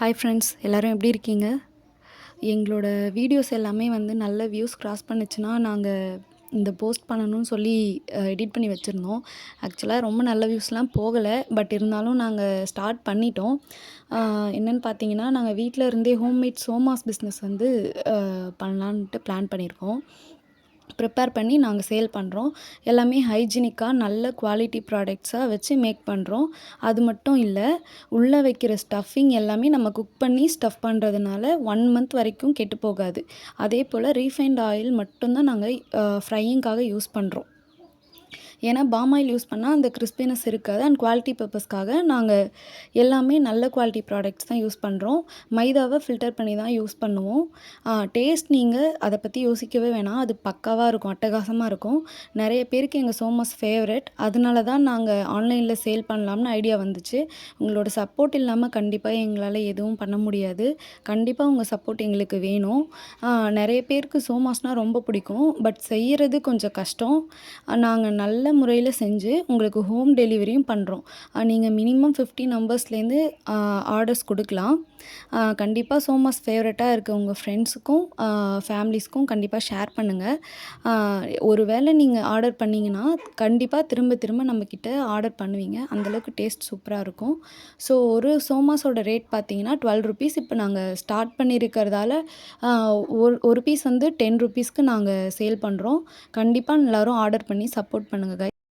Hi friends, எல்லோரும் எப்படி இருக்கீங்க? எங்களோட வீடியோஸ் எல்லாமே வந்து நல்ல வியூஸ் கிராஸ் பண்ணுச்சுன்னா, நாங்கள் இந்த போஸ்ட் பண்ணணும்னு சொல்லி எடிட் பண்ணி வச்சுருந்தோம். ஆக்சுவலாக ரொம்ப நல்ல வியூஸ்லாம் போகலை. பட் இருந்தாலும் நாங்கள் ஸ்டார்ட் பண்ணிட்டோம். என்னென்னு பார்த்தீங்கன்னா, நாங்கள் வீட்டில் இருந்தே ஹோம்மேட் சோமாஸ் பிஸ்னஸ் வந்து பண்ணலான்ட்டு பிளான் பண்ணியிருக்கோம். ப்ரிப்பேர் பண்ணி நாங்கள் சேல் பண்ணுறோம். எல்லாமே ஹைஜீனிக்காக நல்ல குவாலிட்டி ப்ராடக்ட்ஸாக வச்சு மேக் பண்ணுறோம். அது மட்டும் இல்லை, உள்ளே வைக்கிற ஸ்டஃபிங் எல்லாமே நம்ம குக் பண்ணி ஸ்டஃப் பண்ணுறதுனால 1 மந்த் வரைக்கும் கெட்டு போகாது. அதே போல் ரீஃபைண்ட் ஆயில் மட்டும்தான் நாங்கள் ஃப்ரையிங்காக யூஸ் பண்ணுறோம். ஏன்னா பாம் ஆயில் யூஸ் பண்ணால் அந்த கிறிஸ்பினஸ் இருக்காது. அண்ட் குவாலிட்டி பர்பஸ்க்காக நாங்கள் எல்லாமே நல்ல குவாலிட்டி ப்ராடக்ட்ஸ் தான் யூஸ் பண்ணுறோம். மைதாவை ஃபில்டர் பண்ணி தான் யூஸ் பண்ணுவோம். டேஸ்ட் நீங்கள் அதை பற்றி யோசிக்கவே வேணாம். அது பக்காவாக இருக்கும், அட்டகாசமாக இருக்கும். நிறைய பேருக்கு எங்கள் சோமாஸ் ஃபேவரட். அதனால தான் நாங்கள் ஆன்லைனில் சேல் பண்ணலாம்னு ஐடியா வந்துச்சு. உங்களோட சப்போர்ட் இல்லாமல் கண்டிப்பாக எங்களால் எதுவும் பண்ண முடியாது. கண்டிப்பாக உங்கள் சப்போர்ட் எங்களுக்கு வேணும். நிறைய பேருக்கு சோமாஸ்னால் ரொம்ப பிடிக்கும். பட் செய்கிறது கொஞ்சம் கஷ்டம். நாங்கள் நல்ல முறையில் செஞ்சு உங்களுக்கு ஹோம் டெலிவரியும் பண்ணுறோம். நீங்கள் மினிமம் 50 நம்பர்ஸ்லேருந்து ஆர்டர்ஸ் கொடுக்கலாம். கண்டிப்பாக சோமாஸ் ஃபேவரட்டாக இருக்க உங்கள் ஃப்ரெண்ட்ஸுக்கும் ஃபேமிலிஸ்க்கும் கண்டிப்பாக ஷேர் பண்ணுங்கள். ஒரு வேளை நீங்கள் ஆர்டர் பண்ணிங்கன்னா கண்டிப்பாக திரும்ப திரும்ப நம்மக்கிட்ட ஆர்டர் பண்ணுவீங்க. அந்தளவுக்கு டேஸ்ட் சூப்பராக இருக்கும். ஸோ ஒரு சோமாஸோட ரேட் பார்த்தீங்கன்னா 12 ருபீஸ். இப்போ நாங்கள் ஸ்டார்ட் பண்ணியிருக்கிறதால ஒரு பீஸ் வந்து 10 ருபீஸ்க்கு நாங்கள் சேல் பண்ணுறோம். கண்டிப்பாக எல்லோரும் ஆர்டர் பண்ணி சப்போர்ட் பண்ணுங்கள்.